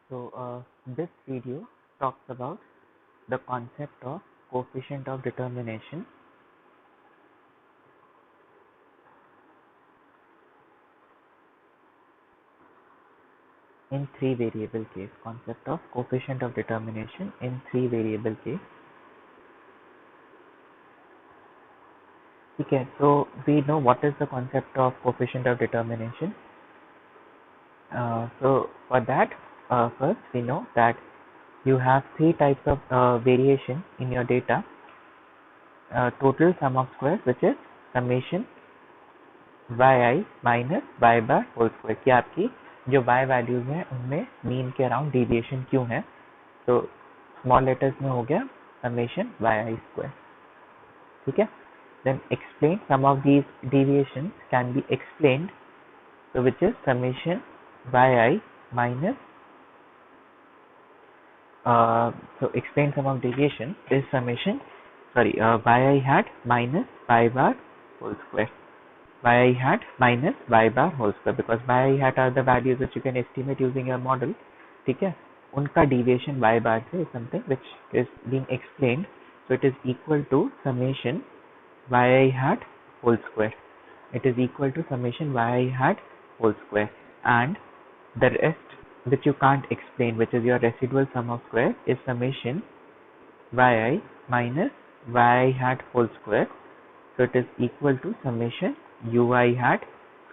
This video talks about the concept of coefficient of determination in three variable case. Concept of coefficient of determination in three variable case. Okay, so we know what is the concept of coefficient of determination. So for that, first we know that you have three types of variation in your data. Total sum of squares, which is summation yi minus y bar whole square की आपकी जो y values हैं उनमें mean के around deviation क्यों है. तो small letters में हो गया समेशन yi स्क्वायर. ठीक है. Then explain some of these deviations can be explained, so which is summation yi minus so explain some of deviation is summation yi hat minus y bar whole square. yi hat minus y bar whole square, because yi hat are the values which you can estimate using your model. ठीक है. उनका deviation y bar से is something which is being explained, so it is equal to summation yi hat whole square. It is equal to summation yi hat whole square, and the rest which you can't explain, which is your residual sum of square, is summation yi minus yi hat whole square. So it is equal to summation ui hat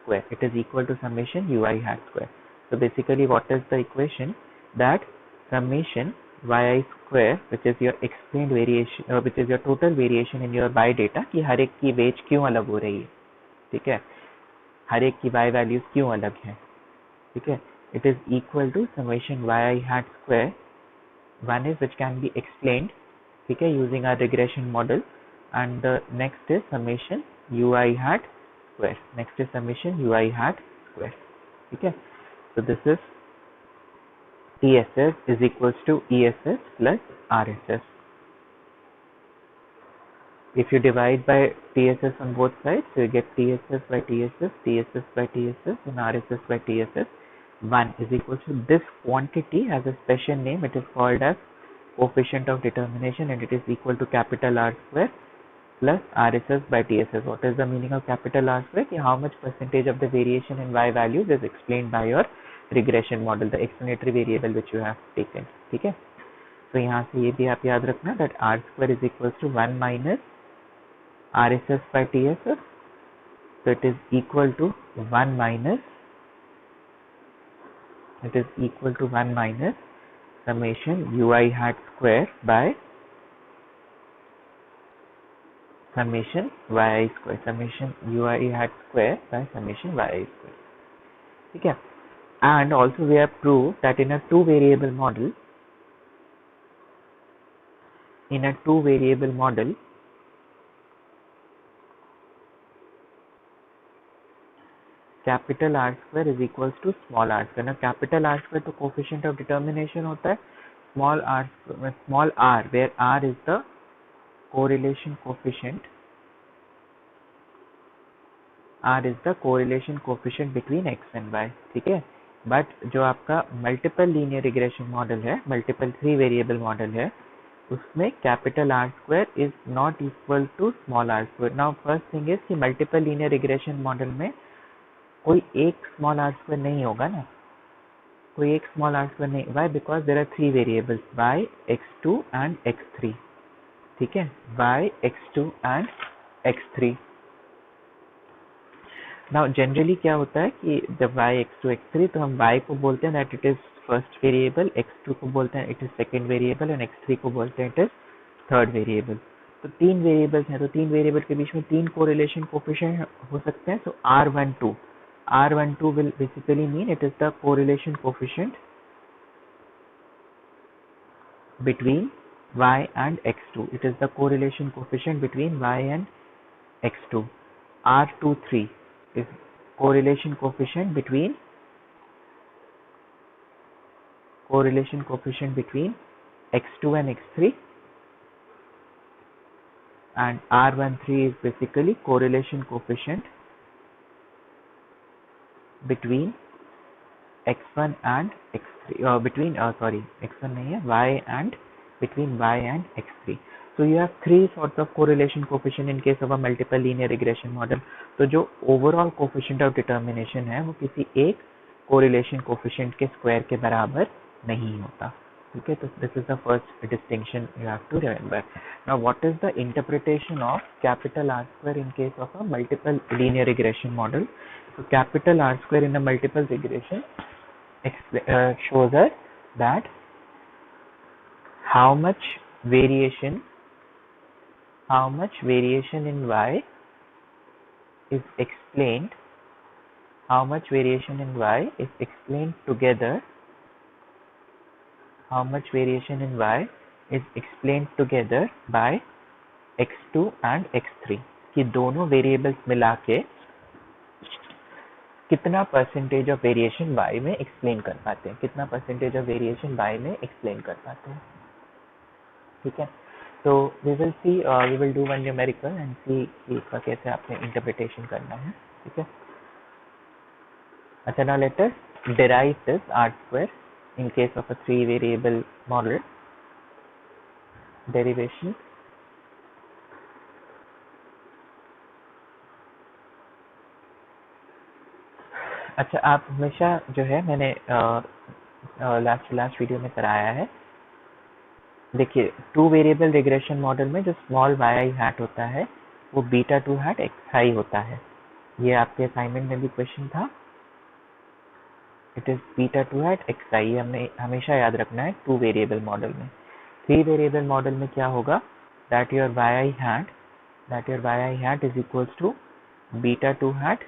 square. It is equal to summation ui hat square. So basically what is the equation? That summation yi square, which is your explained variation, which is your total variation in your y data, कि हर एक की veg क्यों अलग हो रही है. ठीक है. हर एक की y वैल्यूज क्यों अलग है. ठीक है. It is equal to summation yi hat square. One is which can be explained, ठीक है, using our regression model, and the next is summation ui hat square. Next is summation ui hat square. ठीक है. So this is TSS is equals to ESS plus RSS. If you divide by TSS on both sides, so you get TSS by TSS, TSS by TSS, and RSS by TSS. 1 is equal to this quantity has a special name. It is called as coefficient of determination, and it is equal to capital R square plus RSS by TSS. What is the meaning of capital R square? How much percentage of the variation in y values is explained by your regression model, the explanatory variable which you have taken. ठीक है. तो यहाँ से ये भी आप याद रखना that R square is equals to 1 minus RSS by TSS. So it is equal to 1 minus summation ui hat square by summation yi square. Summation ui hat square by summation yi square. ठीक है. And also we have proved that in a two variable model, capital R square is equals to small r square. Now capital R square तो coefficient of determination होता है. Small r where r is the correlation coefficient. R is the correlation coefficient between x and y. ठीक है. But जो आपका multiple linear regression model है, multiple three variable model है, उसमें capital R square is not equal to small R square. Now first thing is कि multiple linear regression model में कोई एक स्मॉल आर स्क्वायर नहीं होगा ना. कोई एक स्मॉल आर स्क्वायर नहीं. Why? Because there are three variables y, x2 and x3. ठीक है. y, x2 and x3. Now generally क्या होता है कि जब y, x2, x3, तो हम y को बोलते हैं that it is first variable, x2 को बोलते हैं it is second variable, and x3 को बोलते हैं इट इज थर्ड वेरिएबल. तो तीन वेरिएबल्स हैं, तो तीन वेरिएबल के बीच में तीन कोरिलेशन कोफिशिएंट हो सकते हैं. सो R12 will basically mean it is the correlation coefficient between y and x2. It is the correlation coefficient between y and x2. R23 is correlation coefficient between x2 and x3, and R13 is basically correlation coefficient between x1 and x3 between x1 नहीं है y and between y and x3. So you have three sorts of correlation coefficient in case of a multiple linear regression model. तो जो overall coefficient of determination है वो किसी एक correlation coefficient के square के बराबर नहीं होता. ठीक है, तो this is the first distinction you have to remember. Now what is the interpretation of capital R square in case of a multiple linear regression model? So capital R square in a multiple regression shows us that how much variation in y is explained together by x2 and x3 कि दोनों variables मिला के कितना percentage of variation y में explain कर पाते हैं, ठीक है. तो we will do one numerical and see कि इसका कैसे आपने इंटरप्रिटेशन करना है. ठीक है. अच्छा, now let us derive this R square in case of a 3 variable model. Derivation. अच्छा, आप हमेशा जो है मैंने लास्ट वीडियो में कराया है. देखिए, 2 वेरिएबल रिग्रेशन मॉडल में जो स्मॉल y हैट होता है वो बीटा 2 हैट xi होता है. ये आपके असाइनमेंट में भी क्वेश्चन था. It is beta 2 hat xi. ये हमने हमेशा याद रखना है 2 वेरिएबल मॉडल में. 3 वेरिएबल मॉडल में क्या होगा, that your y hat is equals to beta 2 hat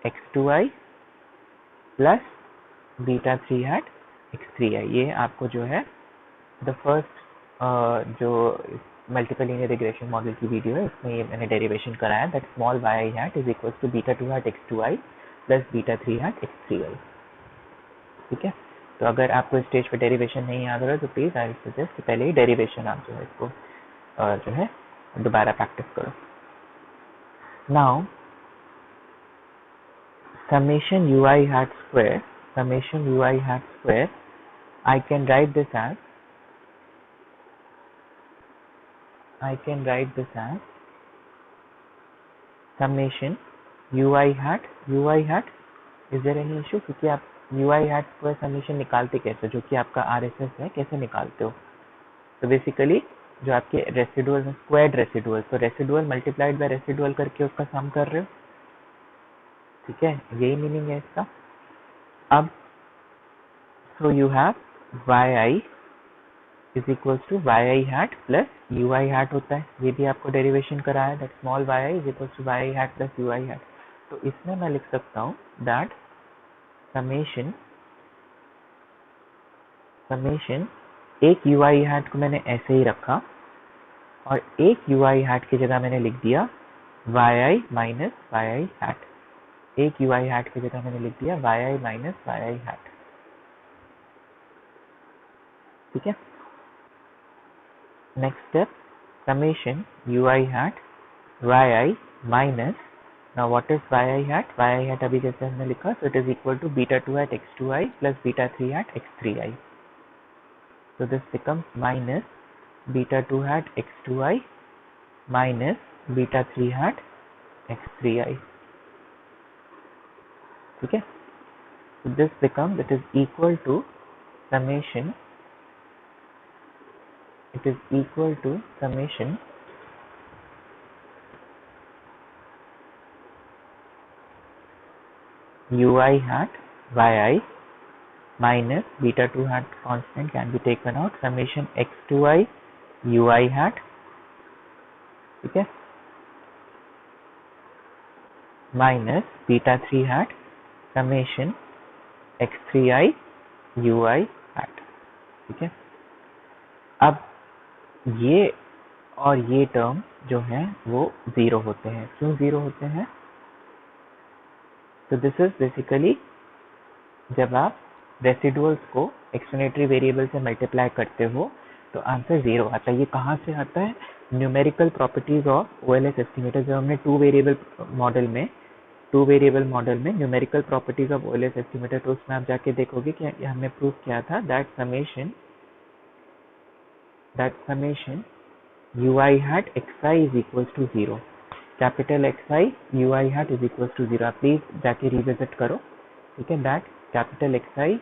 x2i plus beta 3 hat x3i. ये आपको जो है द फर्स्ट जो मल्टीपल लीनियर रिग्रेशन मॉडल की वीडियो है उसमें ये मैंने डेरिवेशन कराया, that small y hat is equals to beta 2 hat x2i plus beta 3 hat x3i. ठीक है. तो अगर आपको स्टेज पे डेरिवेशन नहीं याद रहा तो प्लीज आई सजेस्ट कि पहले ही डेरिवेशन आप जो है इसको जो है दोबारा प्रैक्टिस करो. Now summation ui hat square, I can write this as summation ui hat. Is there any issue? क्योंकि आप ui hat square summation निकालते कैसे, जो कि आपका RSS है, कैसे निकालते हो? तो बेसिकली जो आपके रेसिडुअल है, स्क्वायर्ड रेसिडुअल, तो रेसिडुअल मल्टीप्लाइड बाय रेसिडुअल करके उसका सम कर रहे हो. ठीक है, यही मीनिंग है इसका. अब so you have yi is equals to yi hat plus ui hat होता है. ये भी आपको डेरिवेशन कराया है, that small yi is equals to yi hat plus ui hat. तो इसमें मैं लिख सकता हूँ दैट समेशन एक ui हैट को मैंने ऐसे ही रखा और एक ui हैट की जगह मैंने लिख दिया yi माइनस yi हैट. एक ui हैट की जगह मैंने लिख दिया yi माइनस yi हैट. ठीक है. Next step, summation ui hat yi minus, now what is yi hat अभी जैसे हमने लिखा, so it is equal to beta 2 hat x2i plus beta 3 hat x3i. so this becomes minus beta 2 hat x2i minus beta 3 hat x3i. ठीक है. so this becomes, it is equal to summation ui hat yi minus beta 2 hat constant can be taken out, summation x2i ui hat. ठीक है, minus beta 3 hat summation x3i ui hat. ठीक है. अब ये और ये टर्म जो है वो जीरो होते हैं. क्यों जीरो होते हैं? तो दिस इज बेसिकली जब आप रेसिडुअल्स को एक्सप्लेनेटरी वेरिएबल से मल्टीप्लाई करते हो तो आंसर जीरो आता है. ये कहाँ से आता है? Numerical properties of OLS estimator. जब हमने 2 वेरिएबल मॉडल में टू वेरिएबल मॉडल में numerical properties of OLS estimator, तो उसमें आप जाके देखोगे कि हमने प्रूव किया था that summation ui hat xi is equals to 0, capital xi ui hat is equals to 0. आप प्लीज जाके रिविजिट करो, ठीक है, that capital xi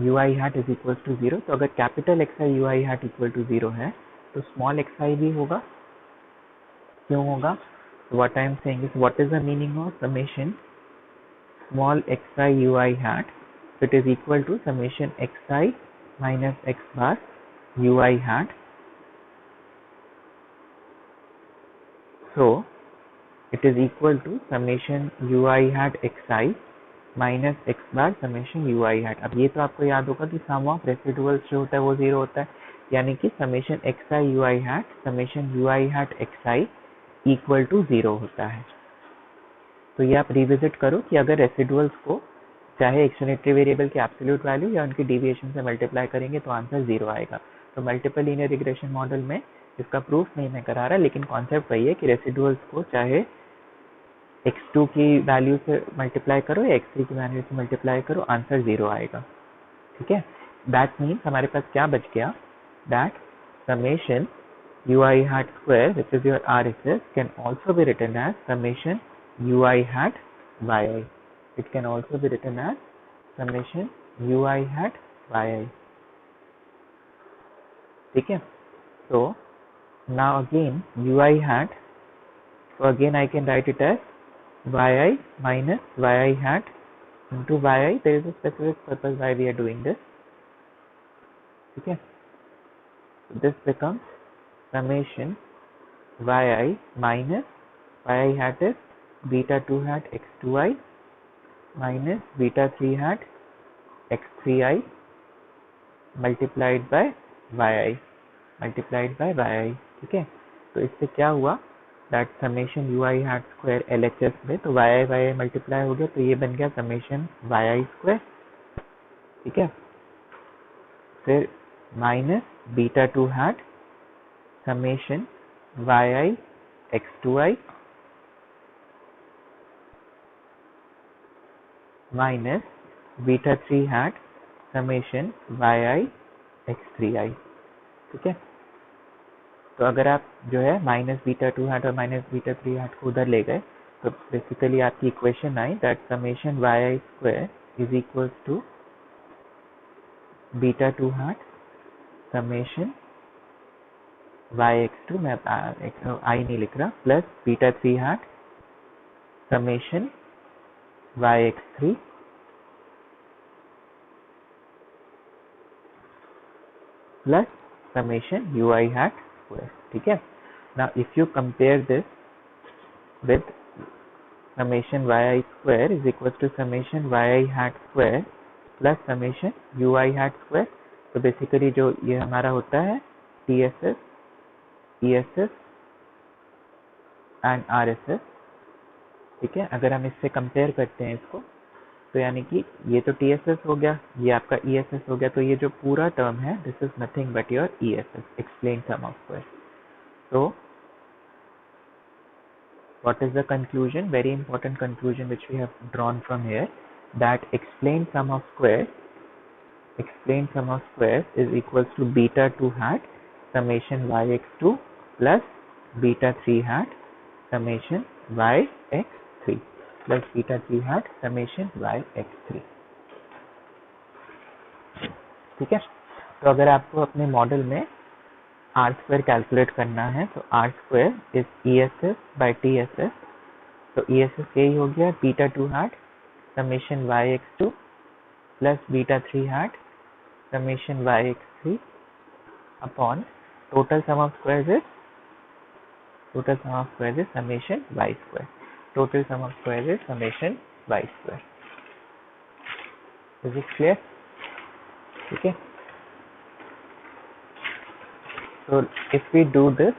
ui hat is equals to 0. तो अगर capital xi ui hat equal to 0 है तो small xi भी होगा, क्यों होगा? What I am saying is, what is the meaning of summation small xi ui hat? So it is equal to summation xi minus x bar ui hat. So it is equal to summation ui hat xi minus x bar summation you I hat. अब ये तो आपको याद होगा कि सम of residuals जो होता है वो जीरो होता है, यानी कि summation X I U I hat summation you I hat X I equal to zero होता है. तो ये आप रिविजिट करो कि अगर रेसिडुअल्स को चाहे एक्सप्लेनेटरी वेरिएबल के एब्सोल्यूट वैल्यू या उनकी डेविएशन से मल्टीप्लाई करेंगे तो आंसर जीरो आएगा. तो मल्टीपल लीनियर रिग्रेशन मॉडल में इसका प्रूफ नहीं मैं करा रहा, लेकिन कॉन्सेप्ट वही है कि रेसिडुअल्स को चाहे x2 की वैल्यू से मल्टीप्लाई करो या x3 की वैल्यू से मल्टीप्लाई करो, आंसर जीरो आएगा. ठीक है, दैट मीन्स हमारे पास क्या बच गया, that summation ui hat square, which is your RSS, can also be written as summation ui hat yi. It can also be written as summation ui hat yi. ठीक है, so now again ui hat, so again I can write it as yi minus yi hat into yi. There is a specific purpose why we are doing this. ठीक है, so this becomes summation yi minus yi hat is beta 2 hat x2i minus beta 3 hat x3i multiplied by yi. ठीक है, तो इससे क्या हुआ, that summation ui hat square LHS में तो yi मल्टीप्लाई हो गया, तो ये बन गया समेशन yi स्क्वायर. ठीक है, फिर minus beta 2 hat summation yi x2i minus beta 3 hat summation yi x3i. ठीक है, तो अगर आप जो है माइनस बीटा 2 hat और माइनस बीटा 3 hat को उधर ले गए तो बेसिकली आपकी इक्वेशन आई that summation yi square is equal to beta 2 hat summation yx2, मैं आई नहीं लिख रहा, plus beta 3 hat summation yx3 plus summation ui hat square. ठीक है, now if you compare this with summation yi square is equals to summation yi hat square plus summation ui hat square, तो basically जो ये हमारा होता है TSS, ESS and RSS. ठीक है, अगर हम इससे कंपेयर करते हैं इसको, तो यानी कि ये तो TSS हो गया, ये आपका ESS हो गया, तो ये जो पूरा टर्म है this is nothing but your ESS, explain sum of square. So what is the conclusion? Very important conclusion which we have drawn from here, that explain sum of squares is equals to beta 2 hat summation yx2 plus beta 3 hat summation yx3 plus beta 3 hat summation yx3. ठीक है, तो अगर आपको अपने model में are square calculate करना है तो R square is ESS by TSS. तो ESS यही हो गया beta 2 hat summation yx2 plus beta 3 hat summation yx3 upon total sum of square is summation y square. Total sum of square is summation y square. Is it clear? ठीक है, so if we do this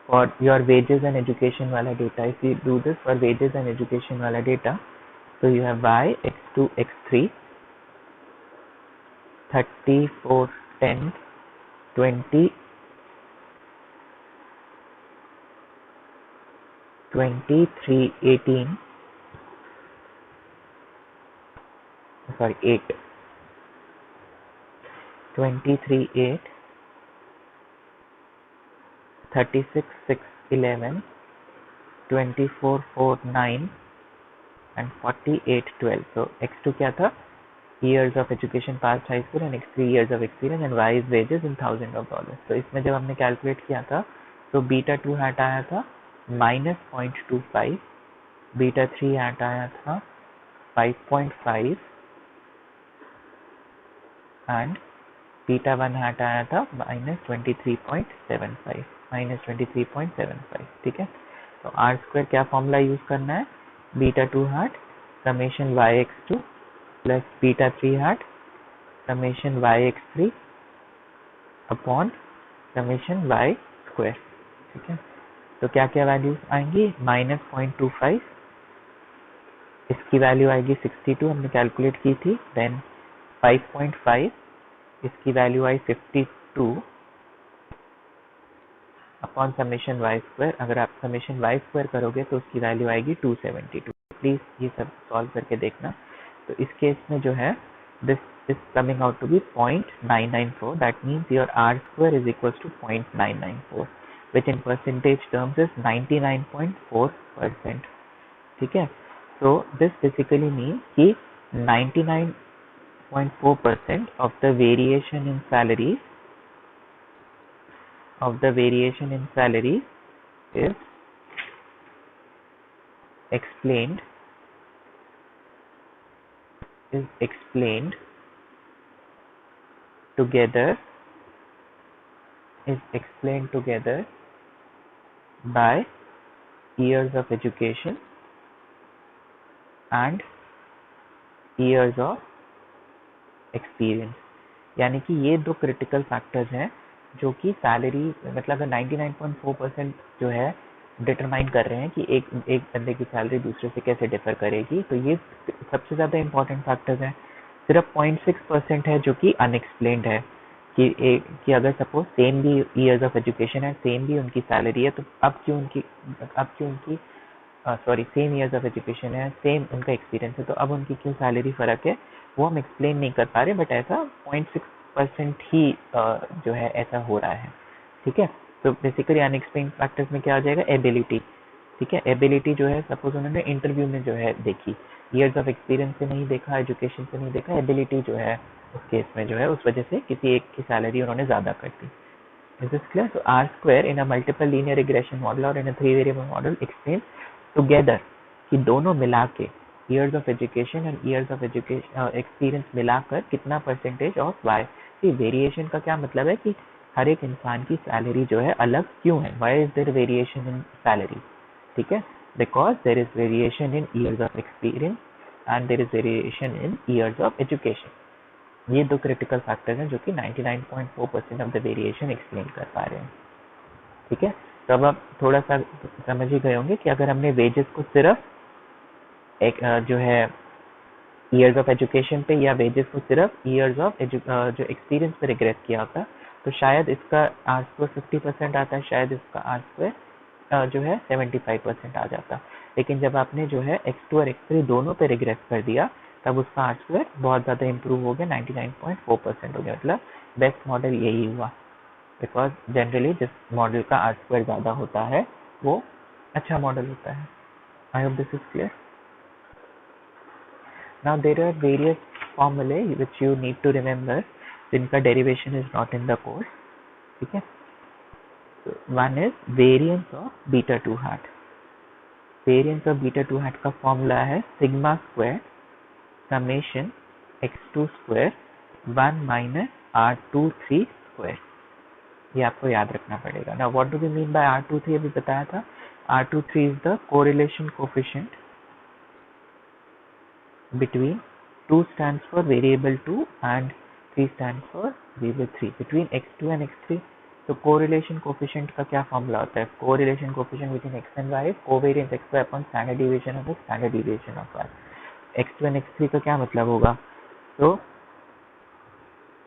for your wages and education wala data, if we do this for wages and education wala data, so you have y x2 x3 34 10 20 2318 sorry 8 23 8 36 6 11 24 4 9 and 48 12. So x2 क्या था, years of education past high school, and x3 years of experience, and y is wages in thousands of dollars. तो इसमें जब हमने calculate किया था तो beta 2 hat आया था -0.25, बीटा 3 हैट आया था 5.5 एंड बीटा 1 हैट आया था -23.75, ठीक है। तो आर स्क्वायर क्या फॉर्मूला यूज करना है, beta 2 hat summation Y X two plus beta 3 hat summation Y X three upon summation Y square, ठीक है। तो क्या क्या वैल्यूज आएंगी, -0.25, इसकी वैल्यू आएगी 62, हमने कैलकुलेट की थी, देन 5.5, इसकी वैल्यू आई 52 अपॉन समेशन वाई स्क्वायर। अगर आप समेशन वाई स्क्वायर करोगे तो उसकी वैल्यू आएगी 272। प्लीज ये सब सॉल्व करके देखना। तो इस केस में जो है this is coming out to be 0.994, that means your r square is equals to 0.994, which in percentage terms is 99.4%, ठीक है। so this basically means कि 99.4% of the variation in salary is explained together by years of education and years of experience। यानी कि ये दो critical factors हैं जो कि सैलरी मतलब 99.4% जो है डिटरमाइन कर रहे हैं कि एक बंदे की सैलरी दूसरे से कैसे डिफर करेगी। तो ये सबसे ज़्यादा इंपॉर्टेंट फैक्टर्स हैं। सिर्फ 0.6% है जो कि अनएक्सप्लेन्ड है कि अगर सपोज सेम भी ईयर्स ऑफ एजुकेशन है, सेम भी उनकी सैलरी है, तो अब क्यों उनकी सेम ईयर्स ऑफ एजुकेशन है, सेम उनका एक्सपीरियंस है, तो अब उनकी क्यों सैलरी फ़र्क है वो हम एक्सप्लेन नहीं कर पा रहे, बट ऐसा 0.6% ही जो है ऐसा हो रहा है, ठीक है। तो बेसिकली अनएक्सप्लेन्ड फैक्टर्स में क्या आ जाएगा, एबिलिटी, ठीक है। एबिलिटी जो है सपोज उन्होंने इंटरव्यू में जो है देखी, ईयर्स ऑफ एक्सपीरियंस से नहीं देखा, एजुकेशन से नहीं देखा, एबिलिटी जो है उस केस में जो है उस वजह से किसी एक की सैलरी उन्होंने ज़्यादा कर दी। Is this clear? So R square in a multiple linear regression model or in a 3 variable model explains together कि दोनों मिला के years of education and years of education experience मिलाकर कितना परसेंटेज ऑफ y। सी वेरिएशन का क्या मतलब है कि हर एक इंसान की सैलरी जो है अलग क्यों है, why is there variation in salary, ठीक है, because there is variation in years of experience and there is variation in years of education। ये दो क्रिटिकल फैक्टर्स हैं जो कि 99.4% ऑफ द वेरिएशन एक्सप्लेन कर पा रहे हैं, ठीक है। तो अब आप थोड़ा सा समझ ही गए होंगे कि अगर हमने वेजेस को सिर्फ एक जो है ईयर्स ऑफ एजुकेशन पे या वेजेस को सिर्फ ईयर्स ऑफ जो एक्सपीरियंस पे रिग्रेस किया होता तो शायद इसका आर स्क्वायर 50% आता है, शायद इसका आर स्क्वायर जो है 75% आ जाता। लेकिन जब आपने जो है x2 और x3 दोनों पे रिग्रेस कर दिया तब उसका आर स्क्वायर बहुत ज़्यादा इंप्रूव हो गया, 99.4% हो गया। मतलब बेस्ट मॉडल यही हुआ, बिकॉज जनरली जिस मॉडल का आर स्क्वायर ज़्यादा होता है वो अच्छा मॉडल होता है। आई hope this is clear. Now there are various formulae which you need to remember जिनका derivation is not in the course, ठीक है। One is variance of beta 2 hat। variance of beta 2 hat का formula है sigma square summation x2 square 1 minus r23 square. ये आपको याद रखना पड़ेगा। Now what do we mean by r23? अभी बताया था, r23 is the correlation coefficient between 2 stands for variable 2 and 3 stands for variable 3 between x2 and x3। तो correlation coefficient का क्या फॉर्मूला होता है, correlation coefficient between x and y is covariance xy upon standard deviation of x standard deviation of y। x2 and x3 का क्या मतलब होगा, तो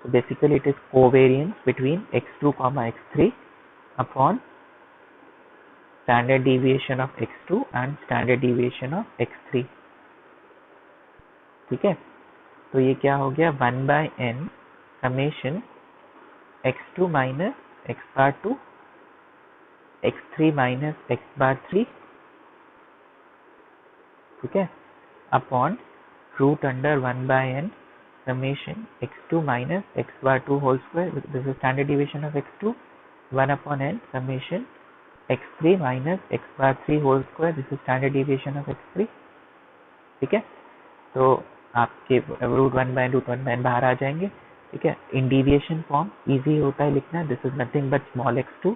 basically it is covariance between x2 x3 upon standard deviation of x2 and standard deviation of x3। ठीक है, तो ये क्या हो गया 1/n summation x2 minus x bar 2 x3 minus x bar 3, ठीक है, upon root under 1/n summation x2 minus x bar 2 whole square, this is standard deviation of x2, 1 upon n summation x3 minus x bar 3 whole square, this is standard deviation of x3। ठीक है, तो आपके root 1/n बाहर आ जाएंगे। ठीक है, इन deviation form easy होता है लिखना, this is nothing but small x2,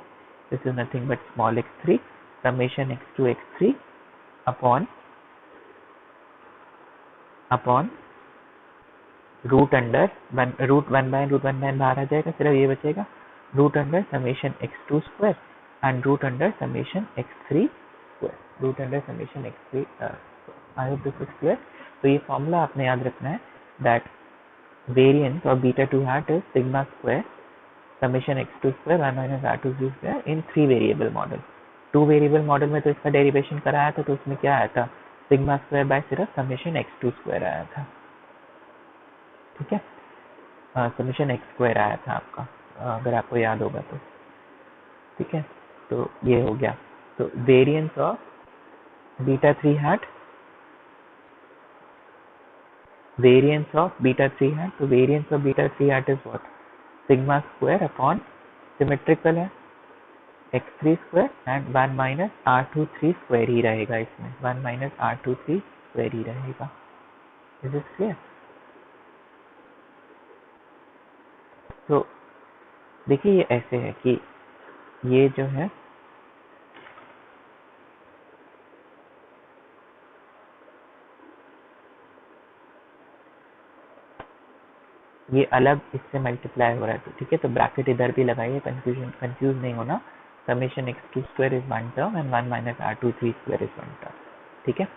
this is nothing but small x3 summation x2 x3 upon root under root 1/n बाहर आ जाएगा, सिर्फ ये बचेगा root under summation x2 square and root under summation x3 square, root under summation x3। I hope this is clear. तो ये formula आपने याद रखना है that variance of beta 2 hat is sigma square summation x2 square 1 minus r2 square in 3 variable model. 2 variable model में तो इसका derivation कराया था, तो उसमें क्या आया था सिग्मा स्क्वायर बाय सिर्फ समेशन x2 स्क्वायर आया था। ठीक है, समेशन x स्क्वायर आया था आपका, अगर आपको याद होगा तो। ठीक है, तो ये हो गया। तो variance of beta 3 hat, variance of beta 3 hat, तो variance of beta 3 hat is what sigma square upon symmetrical है x3 square and 1 minus r23 square ही रहेगा, इसमें 1 माइनस r23 स्क्वायर ही रहेगा। Is it clear? तो देखिए ये ऐसे है कि ये जो है ये अलग इससे मल्टीप्लाई हो रहा है, तो ठीक है, तो ब्रैकेट इधर भी लगाइए, कंफ्यूज नहीं होना। Summation x2 square is one term and 1 minus r23 square is one term. ठीक है,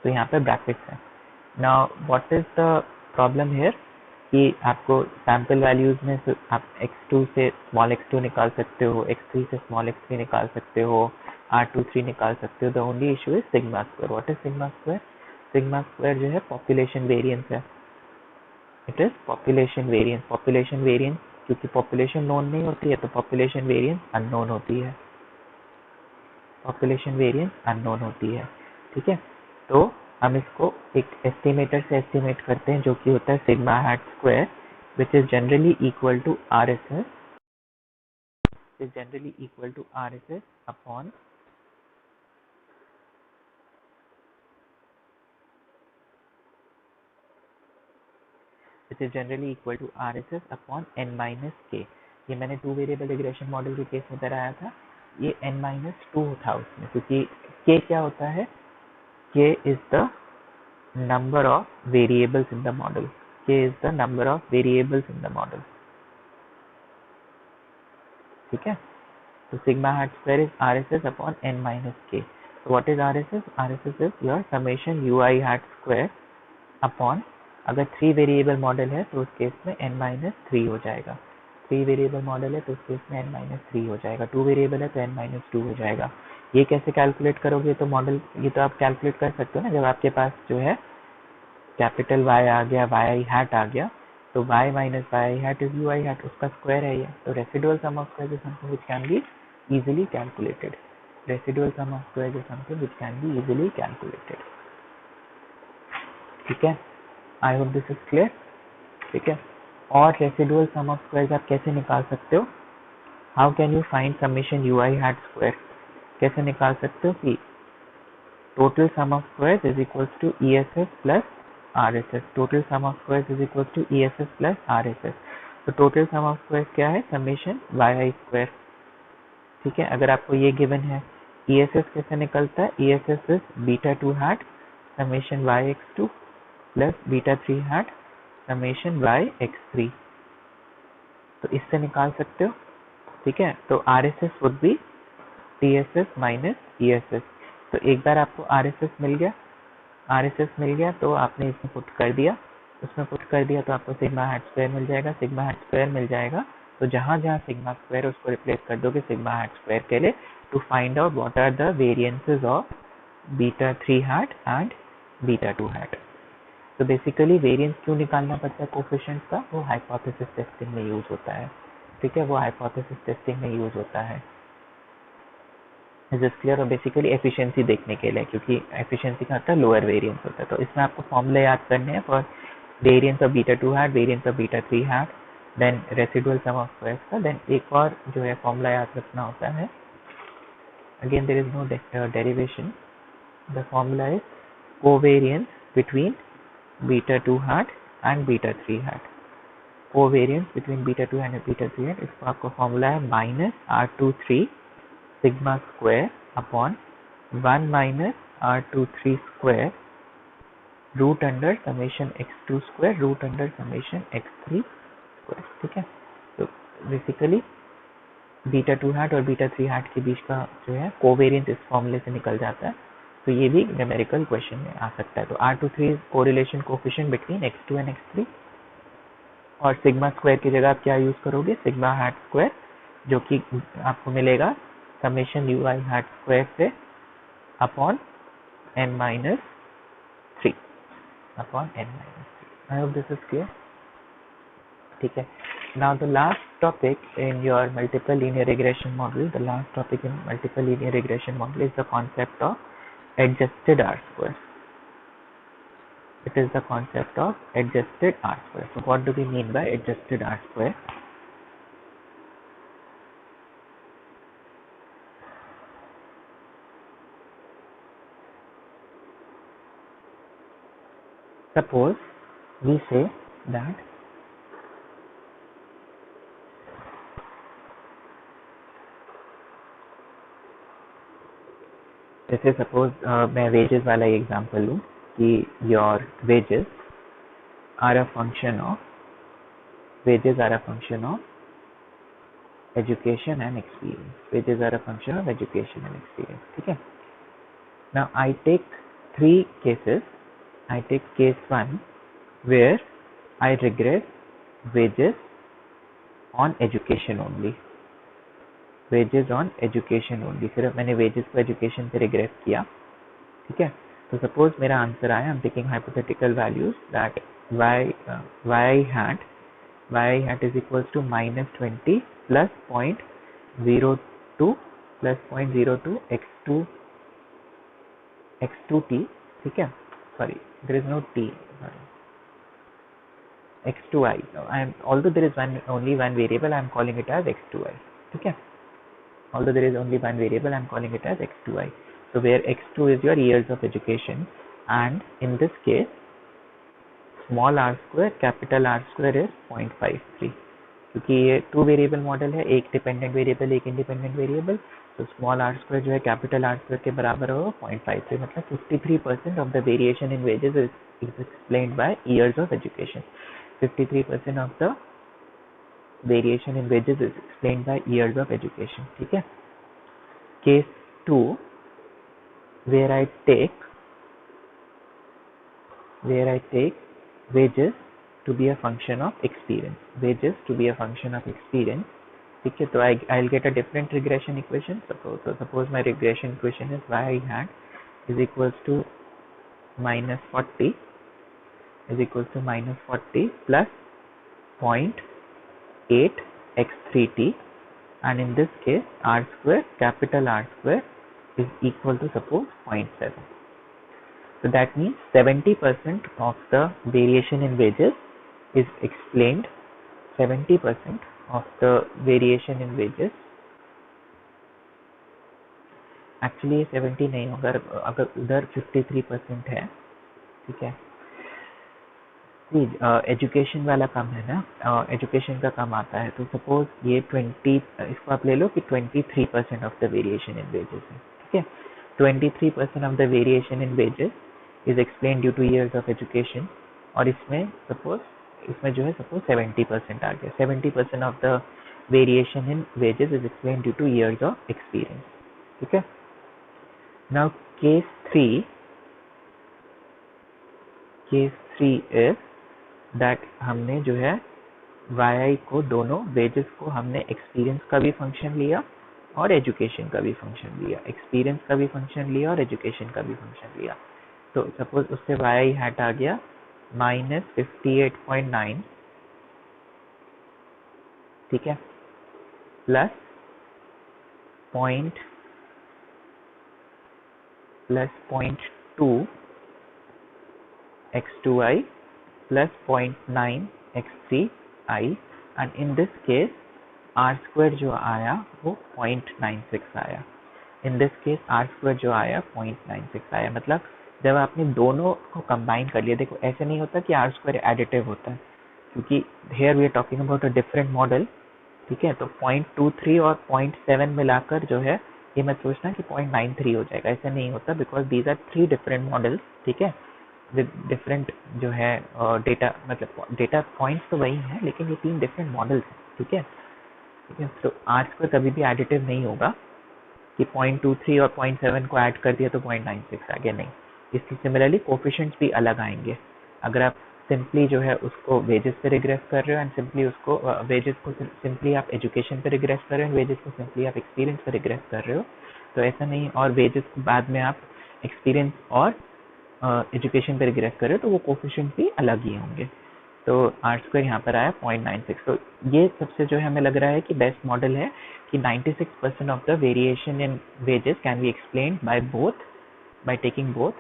तो यहाँ पे ब्रैकेट्स है। Now what is the problem here कि आपको सैंपल वैल्यूज में आप x2 से स्मॉल x2 निकाल सकते हो, x3 से स्मॉल x3 निकाल सकते हो, r23 निकाल सकते हो। The only issue is sigma square. What is sigma square? Sigma square जो है पॉपुलेशन वेरिएंस है, it is population variance. Population variance क्योंकि पॉपुलेशन नोन नहीं होती है तो पॉपुलेशन वेरिएंस अननोन होती है, पॉपुलेशन वेरिएंस अननोन होती है। ठीक है, तो हम इसको एक एस्टिमेटर से एस्टिमेट करते हैं जो कि होता है sigma hat square which is generally equal to RSS, is generally equal to RSS upon which is generally equal to RSS upon n minus k। ये मैंने 2 वेरिएबल रिग्रेशन मॉडल के केस में कराया था, ये n minus 2 था उसमें, क्योंकि k क्या होता है, k is the number of variables in the model, k is the number of variables in the model। ठीक है, so sigma hat square is RSS upon n minus k। so what is RSS? RSS is your summation ui hat square upon, अगर 3 variable model है तो उस case में n minus 3 हो जाएगा, 3 variable model है तो उस केस में n minus 3 हो जाएगा, 2 वेरिएबल है तो n minus 2 हो जाएगा। ये कैसे कैलकुलेट करोगे? तो मॉडल ये तो आप कैलकुलेट कर सकते हो ना, जब आपके पास जो है कैपिटल Y आ गया, yi hat आ गया, तो y minus yi hat is ui hat, उसका स्क्वायर है ये, तो residual sum of square is something which can be easily calculated, residual sum of squares is something which can be easily calculated। ठीक है, आई hope this is clear. ठीक है, और residual sum of squares आप कैसे निकाल सकते हो? How can you find summation ui hat square? कैसे निकाल सकते हो कि total sum of squares is equals to ESS plus RSS, total sum of squares is equals to ESS plus RSS। तो टोटल सम ऑफ स्क्वायर्स क्या है? Summation yi square. ठीक है, अगर आपको ये गिवन है, ESS कैसे निकलता है? ESS is beta 2 hat summation yx2 plus beta 3 hat summation yx3, तो इससे निकाल सकते हो। ठीक है, तो RSS would be TSS minus ESS। तो एक बार आपको RSS मिल गया तो आपने इसमें पुट कर दिया, उसमें पुट कर दिया तो आपको सिग्मा हैट स्क्वायर मिल जाएगा, सिग्मा हैट स्क्वायर मिल जाएगा तो जहाँ जहाँ सिग्मा स्क्वायर है उसको रिप्लेस कर दोगे सिग्मा हैट स्क्वायर के लिए to find out what are the variances of beta 3 hat and beta 2 hat. तो बेसिकली वेरिएंस क्यों निकालना पड़ता है कोफिशिएंट का, वो हाइपोथेसिस टेस्टिंग में यूज होता है। ठीक है, वो हाइपोथेसिस टेस्टिंग में यूज होता है। Is this clear? और बेसिकली एफिशिएंसी देखने के लिए, क्योंकि एफिशिएंसी का मतलब लोअर वेरिएंस होता है। तो इसमें आपको फॉर्मूला याद करने हैं for variance of beta 2 hat, variance of beta 3 hat, then residual sum of squares का, देन एक और जो है फॉर्मूला याद रखना होता है। Again there is no derivation, the formula is covariance between beta 2 hat and beta 3 hat. Covariance between beta 2 and beta 3 hat, इसका आपका फॉर्मूला है minus R23 sigma square upon 1 minus R23 square root under summation x2 square root under summation x3 square. ठीक है, तो basically beta 2 hat और beta 3 hat के बीच का जो है कोवेरियंस इस फॉर्मूले से निकल जाता है। तो ये भी न्यूमेरिकल क्वेश्चन में आ सकता है। तो R23 correlation coefficient between x2 and x3, और सिग्मा स्क्वायर की जगह आप क्या यूज करोगे, सिग्मा हैट स्क्वायर, जो कि आपको मिलेगा समेशन ui हैट स्क्वायर से upon n minus 3 upon n minus 3। I hope this is clear. ठीक है, now the last topic in your multiple linear regression model, the last topic in multiple linear regression model is the concept of adjusted R square. It is the concept of adjusted R square. So what do we mean by adjusted R square? Suppose we say that जैसे suppose मैं wages वाला example लूँ कि your wages are a function of education and experience, wages are a function of education and experience. ठीक है, now I take 3 cases. I take case 1 where I regress wages on education only. Wages on education only, सिर्फ मैंने wages को education पे regret किया। ठीक है, तो सपोज मेरा आंसर आया, I am taking hypothetical values that Y hat is equal to -20 plus 0.02 plus 0.02 x2 t। ठीक है, sorry there is no t, x2i, I am, although there is only one variable, I am calling it as x2i. ठीक है, although there is only one variable, I am calling it as x2i. So where x2 is your years of education, and in this case small r square capital R square is 0.53, क्योंकि ये 2 variable model है, एक dependent variable एक independent variable, तो small r square जो है capital R square के बराबर होगा 0.53, मतलब 53% of the variation in wages is explained bye years of education. 53% of the variation in wages is explained by years of education. ठीक है, case 2 where I take wages to be a function of experience, ठीक है, तो I'll get a different regression equation. Suppose my regression equation is y hat is equals to -40 plus 0.8 x3t, and in this case R square capital R square is equal to suppose 0.7. So that means 70% of the variation in wages is explained, 70% of the variation in wages, actually 70 नहीं होगा, अगर उधर 53% है। ठीक है, education वाला कम है ना, एजुकेशन का कम आता है, तो सपोज ये 20, इसको आप ले लो कि 23% of the variation in wages है। ठीक है, 23% of the variation in wages is explain due two years of education, और इसमें जो है सपोज 70% आ गया, 70% of the variation in wages is explain due two years of experience. ठीक है, नाउ केस 3 इज दैट हमने जो है yi को दोनों वेजेस को हमने एक्सपीरियंस का भी फंक्शन लिया और एजुकेशन का भी फंक्शन लिया, एक्सपीरियंस का भी फंक्शन लिया और एजुकेशन का भी फंक्शन लिया। तो सपोज उससे yi हैट आ गया -58.9, ठीक है, plus point two x2i plus 0.9 x3i, and in this case r square जो आया वो 0.96 आया। In this case r square जो आया 0.96 आया। मतलब जब आपने दोनों को कंबाइन कर लिया, देखो ऐसे नहीं होता कि r स्क्वायर एडिटिव होता है, क्योंकि here we are talking about a different model, ठीक है। तो 0.23 और 0.7 मिलाकर जो है, ये मत सोचना कि 0.93 हो जाएगा, ऐसा नहीं होता, because these are 3 different models, ठीक है, विद डिफरेंट जो है डेटा, मतलब डेटा पॉइंट्स तो वही है लेकिन ये 3 डिफरेंट मॉडल्स हैं, ठीक है, ठीक है। तो r स्क्वायर कभी भी एडिटिव नहीं होगा कि 0.23 और 0.7 को ऐड कर दिया तो 0.96 आ गया, नहीं। इसकी सिमिलरली कोफिशिएंट्स भी अलग आएंगे। अगर आप सिंपली जो है उसको वेजेस पे रिग्रेस कर रहे हो एंड सिंपली उसको वेजेस को सिंपली आप एजुकेशन पे रिग्रेस कर रहे हो, वेजेस को सिंपली आप एक्सपीरियंस पे रिग्रेस कर रहे हो, तो ऐसा नहीं, और वेजेस को बाद में आप एक्सपीरियंस और एजुकेशन पे रिग्रेस कर रहे हो तो वो कोफिशिएंट भी अलग ही होंगे। तो आर स्क्वायर यहाँ पर आया 0.96। तो ये सबसे जो है हमें लग रहा है कि बेस्ट मॉडल है कि 96% of the variation in wages can be explained by taking both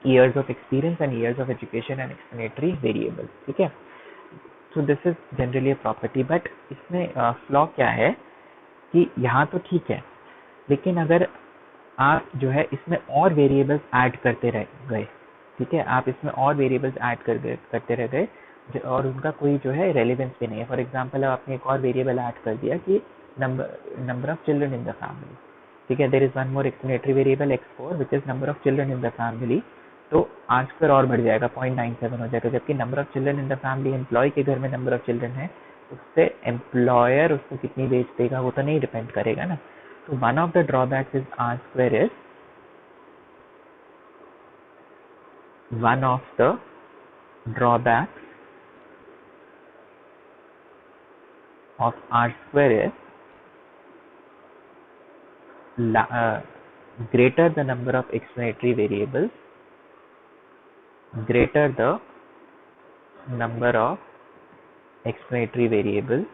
years of experience and years of education and explanatory variables, ठीक है। so this is generally a property, but इसमें फ्लॉ क्या है कि यहाँ तो ठीक है, लेकिन अगर आप जो है इसमें और वेरिएबल्स ऐड करते रह गए, ठीक है, आप इसमें और वेरिएबल्स ऐड करते रह गए और उनका कोई जो है रेलिवेंस भी नहीं है। फॉर एग्जांपल आपने एक और वेरिएबल ऐड कर दिया कि number of children in the family, ठीक है, there is one more explanatory variable x4 which is number of children in the family, तो आर स्क्वायर और बढ़ जाएगा, 0.97 हो जाएगा, जबकि number of children in the family, employee के घर में नंबर ऑफ चिल्ड्रन है, उससे एम्प्लॉयर उसको कितनी बेच देगा वो तो नहीं डिपेंड करेगा ना। So one of the drawbacks is r square is one of the drawbacks of r square is greater the number of explanatory variables, greater the number of explanatory variables,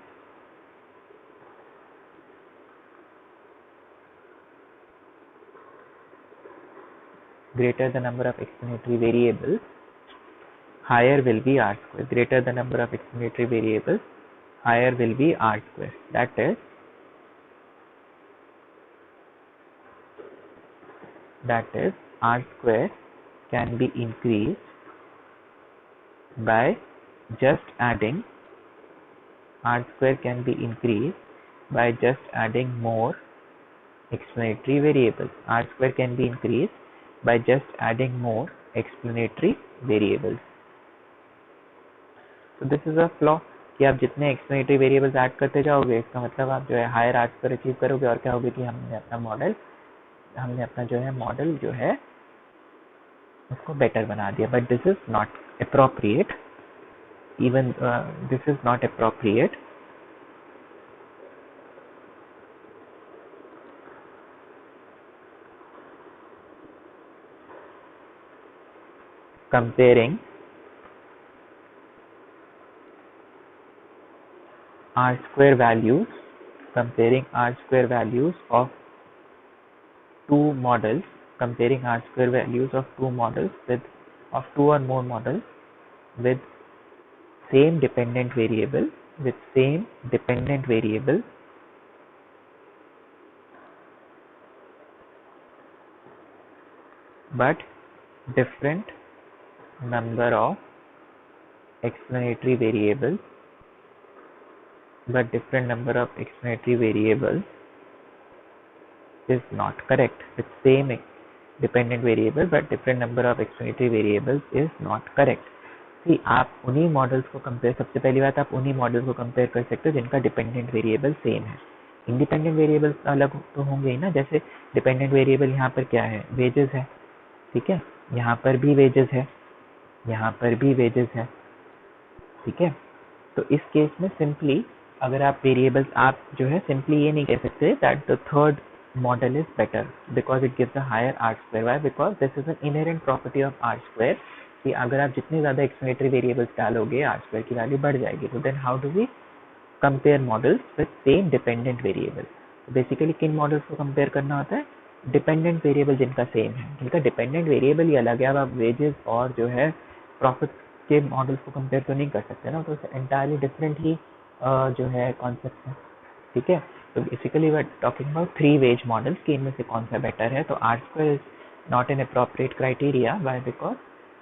greater the number of explanatory variables, higher will be r square. Greater the number of explanatory variables, higher will be r square. That is r square can be increased by just adding more explanatory variables. R square can be increased by just adding more explanatory variables. So this is a flaw कि आप जितने explanatory variables add करते जाओगे, इसका मतलब आप जो है हायर R square अचीव करोगे और क्या होगा कि हमने अपना जो है उसको बेटर बना दिया। But this is not appropriate, even this is not appropriate comparing r square values of two models, of two or more models with same dependent variable but different number of explanatory variables is not correct. With same dependent variable but different number of explanatory variables is not correct. See, आप उन्हीं models को compare, सबसे पहली बात आप उन्हीं models को compare कर सकते हो जिनका डिपेंडेंट वेरिएबल सेम है। इंडिपेंडेंट वेरिएबल्स अलग तो होंगे ही ना, जैसे डिपेंडेंट वेरिएबल यहाँ पर क्या है, वेजेस है, ठीक है, यहाँ पर भी वेजेस है, यहाँ पर भी वेजेस है, ठीक है, तो इस केस में सिंपली अगर आप वेरिएबल्स आप जो है सिंपली ये नहीं कह सकते that the third model is better because it gives a higher R square. Why? Because this is an inherent property of R square कि अगर आप जितने ज़्यादा एक्सप्लेनेटरी वेरिएबल्स डालोगे आर स्क्वायर की वैल्यू बढ़ जाएगी. तो then how do we compare models with same dependent variable? तो बेसिकली किन मॉडल्स को कंपेयर करना होता है? डिपेंडेंट वेरिएबल जिनका सेम है, जिनका डिपेंडेंट वेरिएबल ही अलग है. अब आप वेजेस और जो है प्रॉफिट के मॉडल्स को कंपेयर तो नहीं कर सकते ना, तो एंटायरली डिफरेंट ही जो है कॉन्सेप्ट है. ठीक है, तो basically we are talking about 3 wage models कि इनमें से कौन सा बेटर है. तो R square is not an appropriate criteria. Why? Because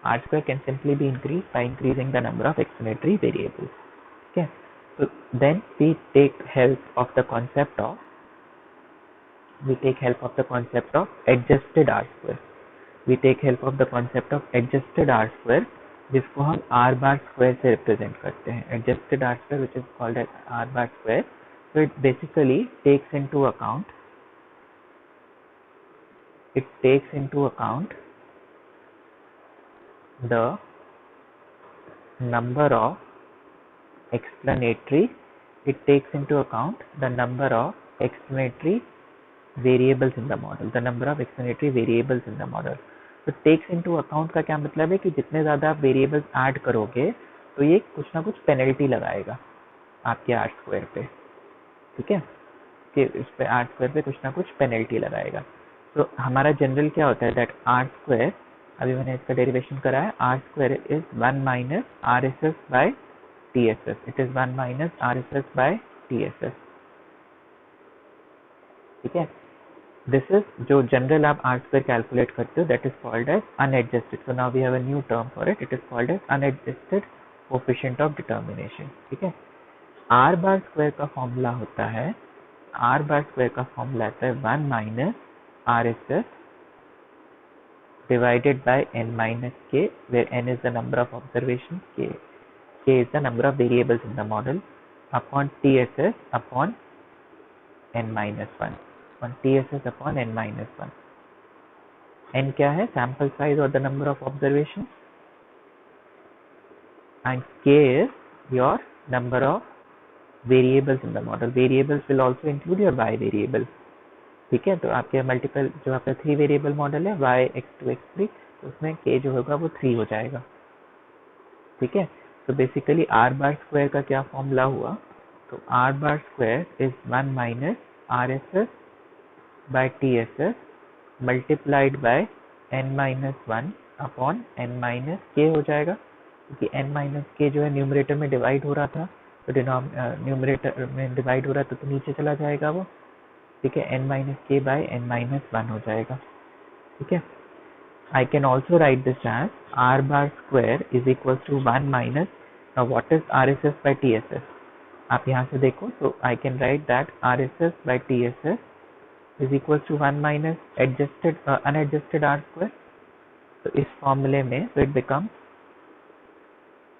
R square can simply be increase by increasing the number of explanatory variables. ठीक है, so then we take help of the concept of adjusted r square. We take help of the concept of adjusted r square जिसको हम r bar square से represent करते हैं. Adjusted r square which is called as r bar square. So it basically takes into account the number of explanatory variables in the model. तो takes into account का क्या मतलब है कि जितने ज़्यादा आप वेरिएबल्स ऐड करोगे तो ये कुछ ना कुछ पेनल्टी लगाएगा आपके आर स्क्वायर पे. ठीक है, कि इस पे आर स्क्वायर पे कुछ ना कुछ पेनल्टी लगाएगा. तो हमारा जनरल क्या होता है दैट आर स्क्वायर, अभी मैंने इसका डेरिवेशन करा है, R square is 1 minus R S S by T S S. It is 1 minus R S S by T S S. ठीक है, दिस इज जो जनरल आप आर स्क्वायर कैलकुलेट करते हो that is called as unadjusted. So now we have a new term for it. It is called as unadjusted coefficient of determination. ठीक है, R bar square का formula होता है 1 minus R S S divided by n minus k, where n is the number of observations, k is the number of variables in the model, upon TSS upon n minus 1. On TSS upon n minus 1. n क्या है? Sample size or the number of observations, and k is your number of variables in the model. Variables will also include your y variable. ठीक है, तो आपके multiple जो आपका 3 variable model है y x2 x3, तो उसमें k जो होगा वो 3 हो जाएगा. ठीक है, तो बेसिकली r बार स्क्वायर का क्या फॉर्मूला हुआ? तो r bar square is 1 minus R S S by T S S multiplied by n minus 1 upon n minus k हो जाएगा, क्योंकि n माइनस k जो है न्यूमरेटर में डिवाइड हो रहा था, तो न्यूमरेटर में डिवाइड हो रहा था तो नीचे चला जाएगा वो. ठीक है, n minus K by n minus 1 हो जाएगा. ठीक है, I can also write this as R bar square is equal to 1 minus, what is R S S by T S S? आप यहाँ से देखो तो I can write that R S S by T S S is equal to 1 minus unadjusted R square. तो इस फॉर्मूले में तो it become,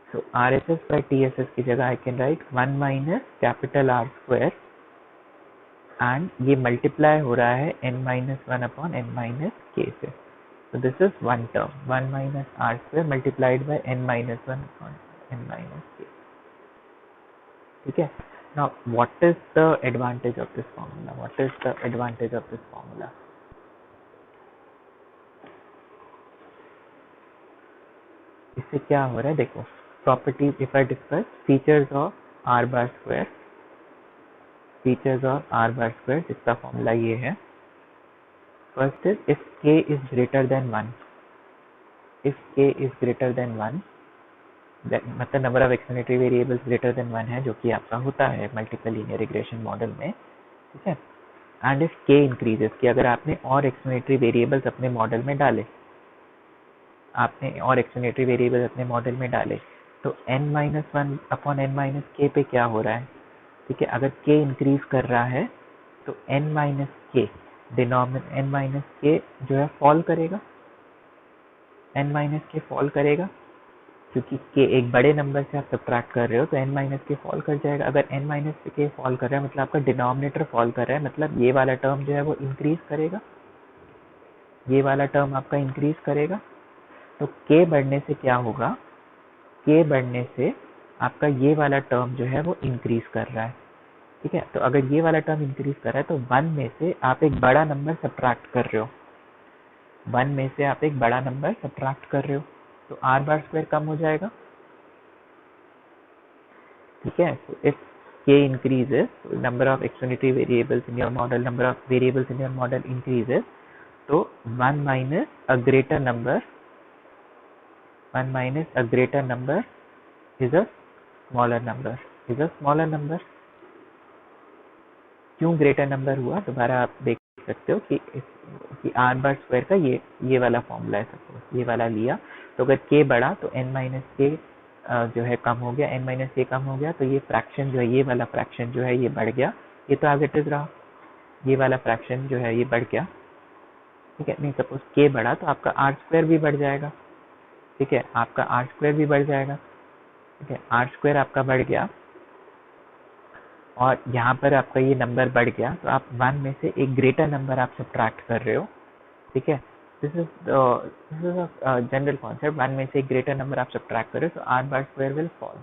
so are S S by T S S की जगह I can write 1 minus capital R square, and ये multiply हो रहा है n minus 1 upon n minus k से. तो this is one term, 1 minus R square multiplied by n minus 1 upon n minus k. ठीक है, now what is the advantage of this formula? इससे क्या हो रहा है देखो, property if I discuss features of are bar square. जिसका formula ये है. First is if k is greater than 1, मतलब number of explanatory variables greater than 1 है, जो कि आपका होता है मल्टीपल लीनियर रिग्रेशन मॉडल में. ठीक है, एंड इफ k इंक्रीजेस, कि अगर आपने और एक्सप्लेनेटरी वेरिएबल्स अपने मॉडल में डाले, तो n minus 1 upon n minus k पे क्या हो रहा है? ठीक है, अगर k इंक्रीज कर रहा है तो n माइनस k जो है फॉल करेगा, क्योंकि k एक बड़े नंबर से आप सब्ट्रैक्ट कर रहे हो तो n माइनस के फॉल कर जाएगा. अगर n माइनस के फॉल कर रहा है मतलब आपका डिनोमिनेटर फॉल कर रहा है, मतलब ये वाला टर्म जो है वो इंक्रीज करेगा. तो k बढ़ने से क्या होगा? k बढ़ने से आपका ये वाला टर्म जो है वो इंक्रीज कर रहा है। ठीक है, तो अगर ये वाला टर्म इंक्रीज कर रहा है तो 1 में से आप एक बड़ा नंबर सब्ट्रैक्ट कर रहे हो, 1 में से आप एक बड़ा नंबर सब्ट्रैक्ट कर रहे हो, तो आर बार स्क्वायर कम हो जाएगा। ठीक है, so if k increases, so number of exponential variables in your model, number of variables in your model increases, तो 1 minus a greater number, 1 minus a greater number is a smaller number, is a smaller number। क्यों greater number हुआ, दोबारा आप देख सकते हो कि are bar square का ये वाला फॉर्मूला है, सपोज ये वाला लिया, तो अगर k बढ़ा तो n माइनस के जो है कम हो गया, n माइनस के कम हो गया, तो ये फ्रैक्शन जो है, ये वाला फ्रैक्शन जो है ये बढ़ गया, ये तो एज इट इज रहा, ये वाला फ्रैक्शन जो है ये बढ़ गया। ठीक है, नहीं सपोज k बढ़ा तो आपका आर स्क्वायर भी बढ़ जाएगा। ठीक है, आपका आर स्क्वायर भी बढ़ जाएगा। ठीक है, आर स्क्वायर आपका बढ़ गया और यहाँ पर आपका ये नंबर बढ़ गया, तो आप 1 में से एक ग्रेटर नंबर आप सब्ट्रैक्ट कर रहे हो। ठीक है, दिस इज जनरल कॉन्सेप्ट, 1 में से एक ग्रेटर नंबर आप सब्ट्रैक्ट कर रहे हो, तो are bar square will fall.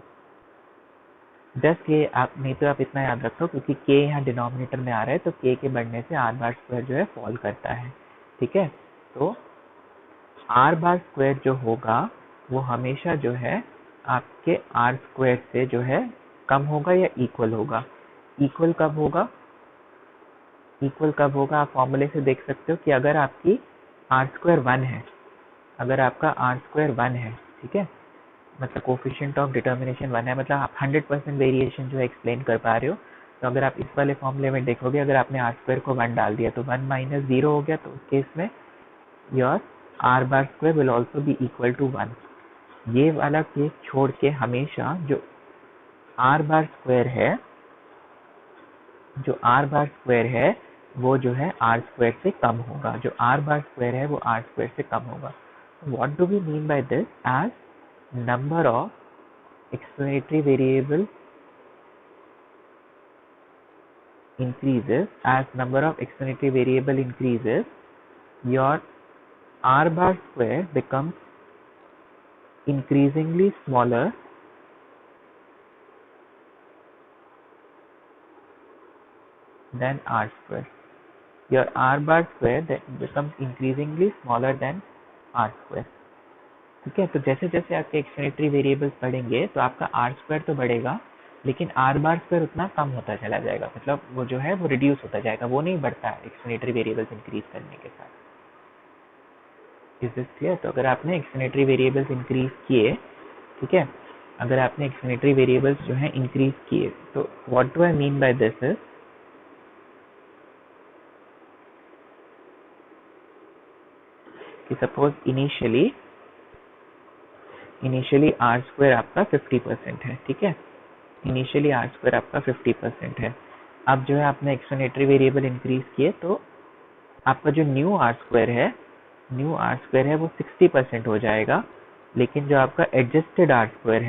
Just ये आप नहीं तो आप इतना याद रखो, क्योंकि k यहाँ डिनोमिनेटर में आ रहा है, तो k के बढ़ने से आर बार स्क्वायर जो है फॉल करता है। ठीक है, तो आर बार स्क्वायर जो होगा वो हमेशा जो है आपके आर स्क्वायर से जो है कम होगा या इक्वल होगा। इक्वल कब होगा, इक्वल कब होगा, आप फॉर्मूले से देख सकते हो कि अगर आपकी आर स्क्वायर 1 है, अगर आपका आर स्क्वायर 1 है, ठीक है, मतलब कोफिशिएंट ऑफ डिटर्मिनेशन 1 है, मतलब आप 100% वेरिएशन जो है एक्सप्लेन कर पा रहे हो, तो अगर आप इस वाले फॉर्मूले में देखोगे, अगर आपने आर स्क्वायर को 1 डाल दिया तो 1 माइनस 0 हो गया, तो उस केस में your R bar square will also be equal to 1। ये वाला केस छोड़ के हमेशा जो आर बार स्क्वायर है, जो आर बार स्क्वायर है वो जो है आर स्क्वायर से कम होगा, जो आर बार स्क्वायर है वो आर स्क्वायर से कम होगा। What do we mean by this, as number of explanatory variable increases, as number of explanatory variable increases, your r bar square becomes increasingly smaller than r square, your r bar square that becomes increasingly smaller than r square। ठीक है, तो जैसे जैसे आपके explanatory variables बढ़ेंगे तो आपका are square तो बढ़ेगा, लेकिन आर बार स्क्वायर उतना कम होता चला जाएगा, मतलब वो जो है वो रिड्यूस होता जाएगा, वो नहीं बढ़ता है एक्सप्लेनेटरी वेरिएबल्स इंक्रीज करने के साथ। Is this clear? तो अगर आपने एक्सप्लेनेटरी वेरिएबल्स इंक्रीज किए, ठीक है, अगर आपने एक्सप्लेनेटरी वेरिएबल्स जो है इंक्रीज किए, तो what do I mean by this is कि सपोज इनिशियली आर स्क्वायर आपका 50% है। ठीक है, इनिशियली आर स्क्वायर आपका 50% है। अब जो है आपने एक्सप्लेनेटरी वेरिएबल इंक्रीज किए, तो आपका जो न्यू आर स्क्वायर है वो 60% हो जाएगा, लेकिन जो आपका एडजस्टेड आर स्क्वायर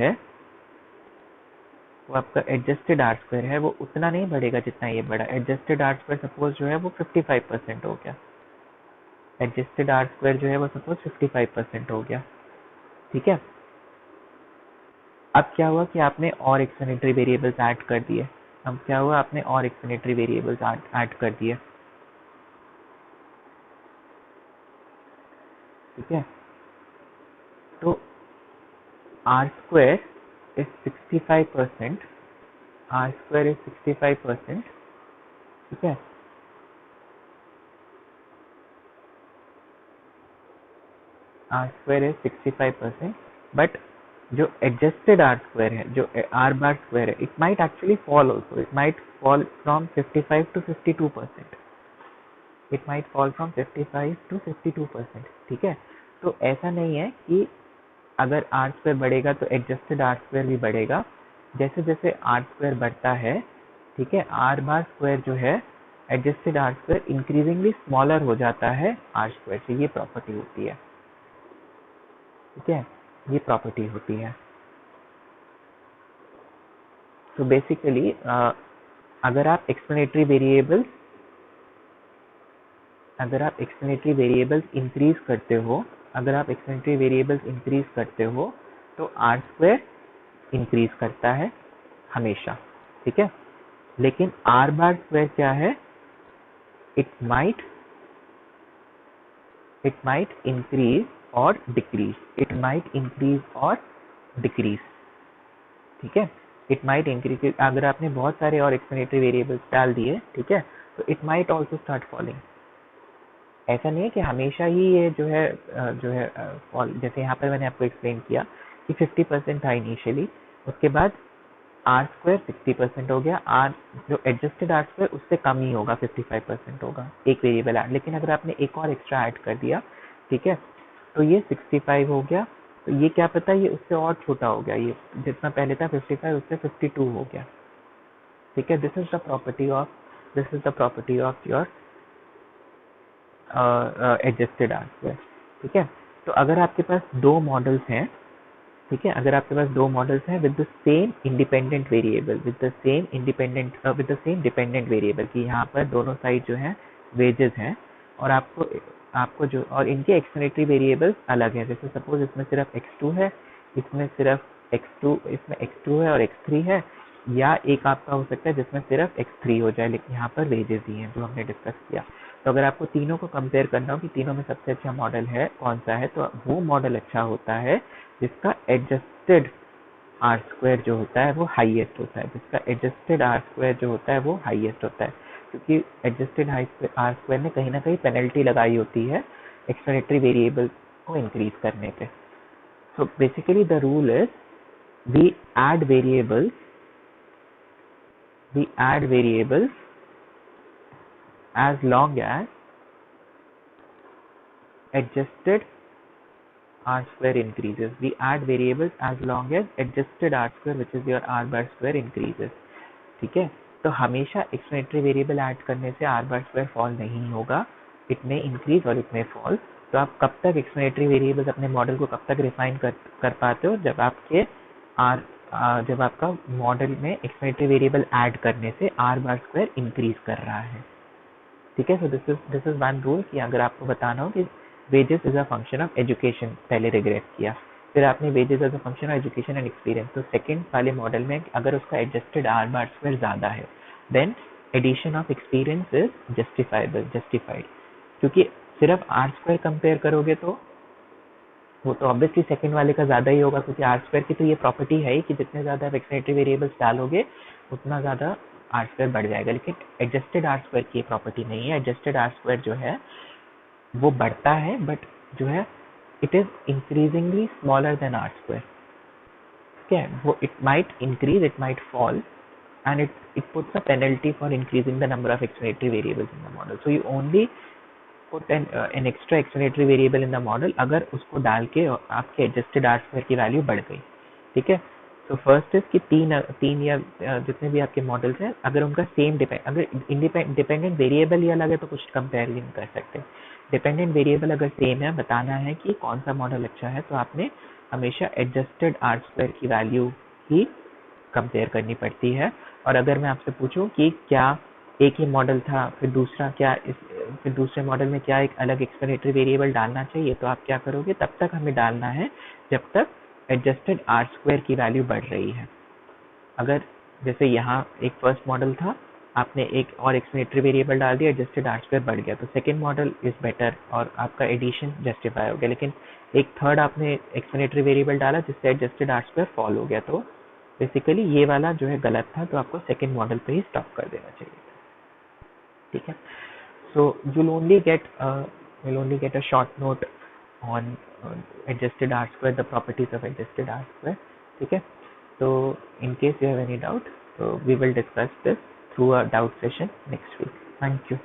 है वो उतना नहीं बढ़ेगा जितना ये बढ़ा। एडजस्टेड आर स्क्वायर सपोज जो है वो 55% हो गया, एडजस्टेड आर स्क्वायर जो है वो सपोज 55% हो गया। ठीक है, अब क्या हुआ कि आपने और एक्सप्लेनेटरी वेरिएबल्स ऐड कर दिए, अब क्या हुआ, आपने और एक्सप्लेनेटरी वेरिएबल्स ऐड कर दिए। ठीक है, तो R square is 65%, R square is 65%। ठीक है, आर स्क्वायर इज 65%, बट जो एडजस्टेड आर स्क्वायर है, जो आर बार स्क्वायर है, it might actually fall also, it might fall from 55 to 52%, it might fall from 55 to 52%। ठीक है, तो ऐसा नहीं है कि अगर आर स्क्वायर बढ़ेगा तो एडजस्टेड आर स्क्वायर भी बढ़ेगा। जैसे जैसे आर स्क्वायर बढ़ता है, ठीक है, आर बार स्क्वायर जो है adjusted R square increasingly smaller हो जाता है आर स्क्वायर से, ये प्रॉपर्टी होती है। ठीक है, ये प्रॉपर्टी होती है। तो बेसिकली अगर आप एक्सप्लेनेटरी वेरिएबल्स इंक्रीज करते हो, तो आर स्क्वायर इंक्रीज करता है हमेशा, ठीक है। लेकिन आर बार स्क्वायर क्या है, इट माइट इंक्रीज और डिक्रीज, इट माइट इंक्रीज और डिक्रीज, ठीक है। इट माइट इंक्रीज, अगर आपने बहुत सारे और एक्सप्लेनेटरी वेरिएबल्स डाल दिए, ठीक है, तो it might also start falling. ऐसा नहीं है कि हमेशा ही ये जो है फॉल, जैसे यहाँ पर मैंने आपको एक्सप्लेन किया कि 50% था इनिशियली, उसके बाद आर स्क्वायर 60% हो गया, आर जो एडजस्टेड आर स्क्वायर उससे कम ही होगा, 55% होगा एक वेरिएबल ऐड। लेकिन अगर आपने एक और एक्स्ट्रा ऐड कर दिया, ठीक है, तो ये 65 हो गया, तो ये क्या पता ये उससे और छोटा हो गया, ये जितना पहले था 55 उससे 52 हो गया, ठीक है। This is the property of your adjusted R square, ठीक है। तो अगर आपके पास दो मॉडल्स हैं, ठीक है, अगर आपके पास दो मॉडल्स हैं with the same independent variable, with the same dependent variable, कि यहाँ पर दोनों साइड जो है वेजेस हैं, और आपको जो, और इनके एक्सप्लेनेटरी वेरिएबल्स अलग हैं, जैसे सपोज इसमें सिर्फ x2 है, इसमें सिर्फ x2 है और x3 है, या एक आपका हो सकता है जिसमें सिर्फ x3 हो जाए, लेकिन यहाँ पर वेजेस ही हैं जो हमने डिस्कस किया। तो अगर आपको तीनों को कंपेयर करना हो कि तीनों में सबसे अच्छा मॉडल है कौन सा है, तो वो मॉडल अच्छा होता है जिसका एडजस्टेड आर स्क्वायर जो होता है वो हाईएस्ट होता है, जिसका एडजस्टेड आर स्क्वायर जो होता है वो हाईएस्ट होता है, क्योंकि एडजस्टेड आर स्क्वायर ने कहीं ना कहीं पेनल्टी लगाई होती है एक्सप्लेनेटरी वेरिएबल को इंक्रीज करने पे। So basically the rule is we add variables as long as adjusted r square increases. We add variables as long as adjusted r square, which is your r bar square, increases. ठीक है, तो हमेशा explanatory variable add करने से r bar square fall नहीं होगा, it में increase और इट में फॉल। तो आप कब तक एक्सप्लेनेटरी वेरिएबल्स अपने मॉडल को कब तक रिफाइन कर पाते हो, जब आपके जब आपका मॉडल में एक्सप्लेनेटरी वेरिएबल ऐड करने से r bar square इंक्रीज कर रहा है, ठीक है। So this is one rule कि अगर आपको बताना हो कि wages is a function of education, पहले रिग्रेट किया, फिर आपने wages as a function of education and experience, तो सेकंड वाले मॉडल में अगर उसका एडजस्टेड आर बार स्क्वायर ज़्यादा है, then addition of experience is justified, क्योंकि सिर्फ आर स्क्वायर कंपेयर करोगे तो वो तो ऑब्वियसली सेकंड वाले का ज़्यादा ही होगा, क्योंकि आर स्क्वायर की तो ये प्रॉपर्टी है ही कि जितने ज़्यादा आप एक्सप्लेनेटरी वेरिएबल्स डालोगे उतना ज़्यादा आर स्क्वायर बढ़ जाएगा। लेकिन एडजस्टेड आर स्क्वायर की प्रॉपर्टी नहीं है, एडजस्टेड आर स्क्वायर जो है वो बढ़ता है, बट जो है it is increasingly smaller than R square, ठीक है। वो it might increase, it might fall, and it puts a penalty for increasing the number of explanatory variables in the model. So you only put an extra explanatory variable in the model अगर उसको डाल के आपके adjusted R square की value बढ़ गई, ठीक है। तो फर्स्ट इज कि तीन या जितने भी आपके मॉडल्स हैं, अगर उनका सेम अगर डिपेंडेंट वेरिएबल ही अलग है तो कुछ कंपेयर नहीं कर सकते। डिपेंडेंट वेरिएबल अगर सेम है, बताना है कि कौन सा मॉडल अच्छा है, तो आपने हमेशा एडजस्टेड आर स्क्वायर की वैल्यू ही कंपेयर करनी पड़ती है। और अगर मैं आपसे पूछूं कि क्या एक ही मॉडल था, फिर दूसरे मॉडल में क्या एक अलग एक्सप्लेनेटरी वेरिएबल डालना चाहिए, तो आप क्या करोगे, तब तक हमें डालना है जब तक एडजस्टेड आर स्क्वायर की वैल्यू बढ़ रही है। अगर जैसे यहाँ एक फर्स्ट मॉडल था, आपने एक और एक्सप्लेनेटरी वेरिएबल डाल दिया, एडजस्टेड आर स्क्वायर बढ़ गया, तो सेकेंड मॉडल इज बेटर और आपका एडिशन जस्टिफाई हो गया। लेकिन एक थर्ड आपने एक्सप्लेनेटरी वेरिएबल डाला जिससे एडजस्टेड आर स्क्वायर फॉल हो गया, तो बेसिकली ये वाला जो है गलत था, तो आपको सेकेंड मॉडल पे ही स्टॉप कर देना चाहिए, ठीक है। सो you'll only get a short note on adjusted R square, the properties of adjusted R square, ठीक है। So in case you have any doubt, so we will discuss this through a doubt session next week. Thank you.